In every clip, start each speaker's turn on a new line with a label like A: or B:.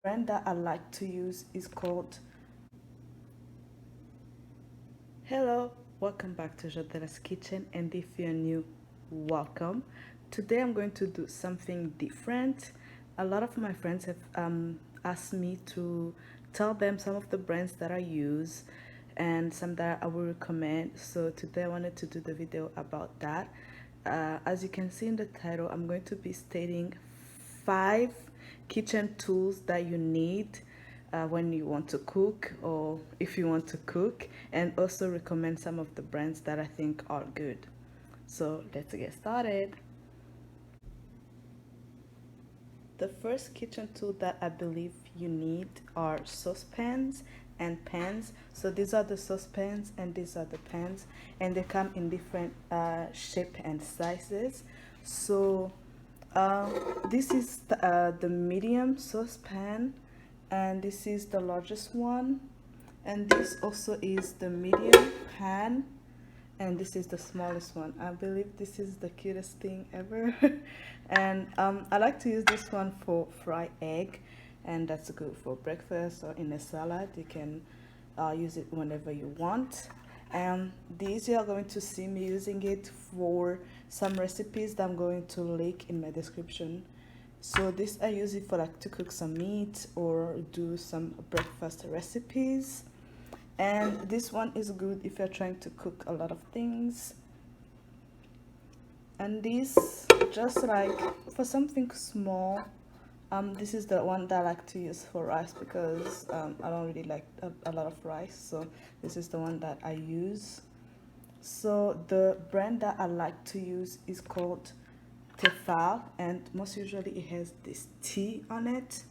A: Brand that I like to use is called Hello, welcome back to Jodela's Kitchen, and if you're new, welcome. Today I'm going to do something different. A lot of my friends have asked me to tell them some of the brands that I use and some that I will recommend. So today I wanted to do the video about that. As you can see in the title, I'm going to be stating 5 kitchen tools that you need when you want to cook or if you want to cook, and also recommend some of the brands that I think are good. So let's get started. The first kitchen tool that I believe you need are saucepans and pans. So these are the saucepans and these are the pans, and they come in different shape and sizes. So this is the medium saucepan, and this is the largest one, and this also is the medium pan, and this is the smallest one. I believe this is the cutest thing ever. And I like to use this one for fried egg, and that's good for breakfast or in a salad. You can use it whenever you want. And these, you are going to see me using it for some recipes that I'm going to link in my description. So this, I use it for like to cook some meat or do some breakfast recipes. And this one is good if you're trying to cook a lot of things. And this, just like for something small, this is the one that I like to use for rice because I don't really like a lot of rice, so this is the one that I use. So the brand that I like to use is called Tefal, and most usually it has this T on it.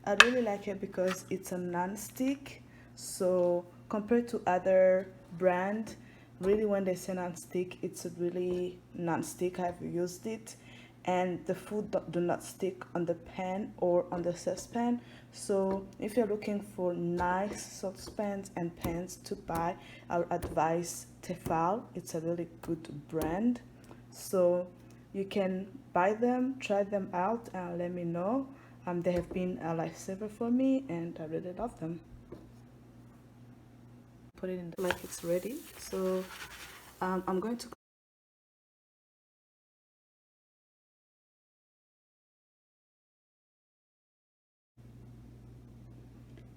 A: I really like it because it's a non-stick. So compared to other brand, really when they say non-stick, it's really non-stick. I've used it, and the food do not stick on the pan or on the saucepan. So if you're looking for nice saucepans and pans to buy, I would advise Tefal. It's a really good brand. So you can buy them, try them out, and let me know. They have been a lifesaver for me, and I really love them. Put it in like it's ready. So I'm going to.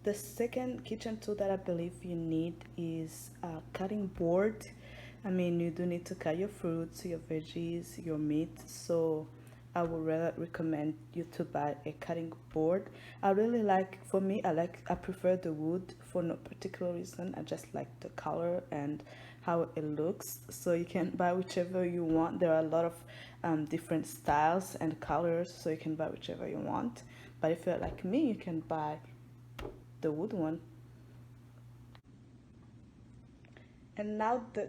A: The second kitchen tool that I believe you need is a cutting board. I mean, you do need to cut your fruits, your veggies, your meat. So I would rather recommend you to buy a cutting board. I really like, for me, I prefer the wood for no particular reason. I just like the color and how it looks. So you can buy whichever you want. There are a lot of different styles and colors, so you can buy whichever you want. But if you're like me, you can buy the wood one. And now the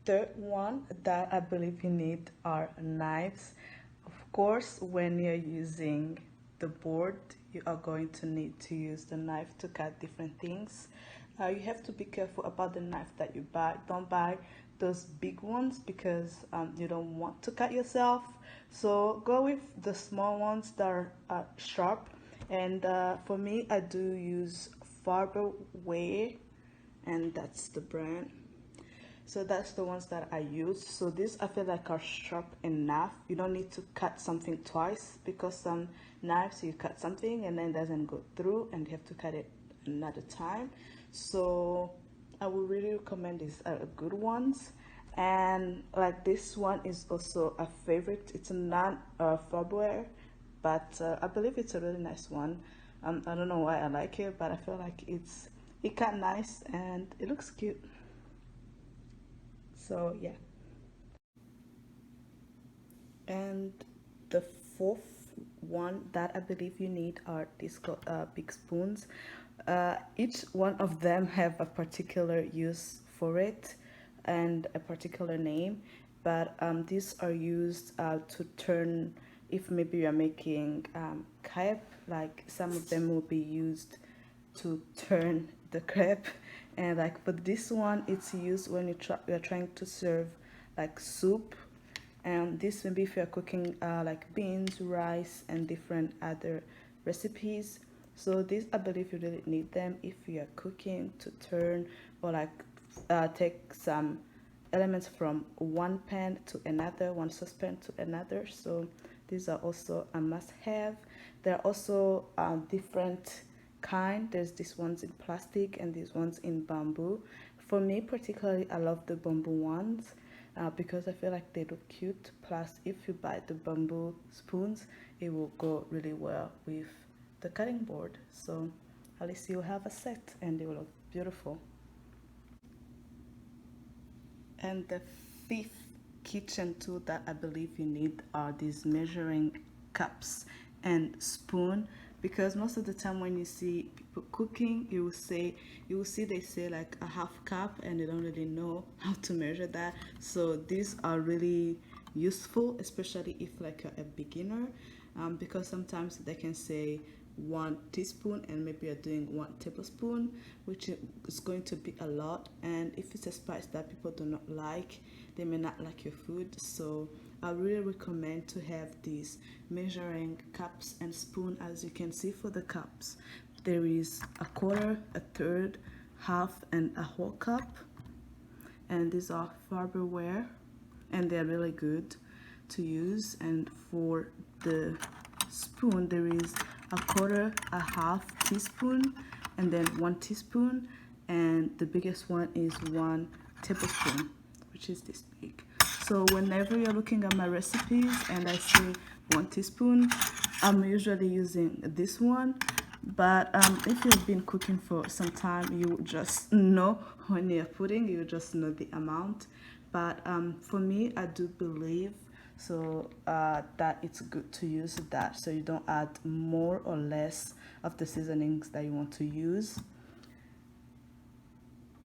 A: third one that I believe you need are knives. Of course, when you're using the board, you are going to need to use the knife to cut different things. You have to be careful about the knife that you buy. Don't buy those big ones because you don't want to cut yourself. So go with the small ones that are sharp. And for me, I do use Farberware, and that's the brand. So that's the ones that I use. So these I feel like are sharp enough. You don't need to cut something twice because some knives you cut something and then it doesn't go through and you have to cut it another time. So I would really recommend these good ones. And like this one is also a favorite. It's a non Farberware, but I believe it's a really nice one. I don't know why I like it, but I feel like it cut nice and it looks cute. So yeah. And the fourth one that I believe you need are these big spoons. Each one of them have a particular use for it and a particular name, but these are used to turn, if maybe you're making crepe, like some of them will be used to turn the crepe, and like for this one it's used when you're trying to serve like soup, and this maybe if you're cooking like beans, rice, and different other recipes. So these, I believe you really need them if you are cooking to turn or like take some elements from one pan to another, one saucepan to another. So these are also a must-have. There are also different kind. There's these ones in plastic and these ones in bamboo. For me particularly, I love the bamboo ones because I feel like they look cute. Plus, if you buy the bamboo spoons, it will go really well with the cutting board. So at least you'll have a set and they will look beautiful. And the fifth kitchen tool that I believe you need are these measuring cups and spoon, because most of the time when you see people cooking, you will see they say like a half cup and they don't really know how to measure that. So these are really useful, especially if like you're a beginner, because sometimes they can say 1 teaspoon and maybe you're doing 1 tablespoon, which is going to be a lot, and if it's a spice that people do not like, they may not like your food. So I really recommend to have these measuring cups and spoon. As you can see, for the cups there is a quarter, a third, half, and a whole cup, and these are Farberware and they're really good to use. And for the spoon, there is a quarter, a half teaspoon, and then 1 teaspoon, and the biggest one is 1 tablespoon, which is this big. So whenever you're looking at my recipes and I see 1 teaspoon, I'm usually using this one. But if you've been cooking for some time, you just know when you're putting, you just know the amount. But for me, I do believe that it's good to use that, so you don't add more or less of the seasonings that you want to use.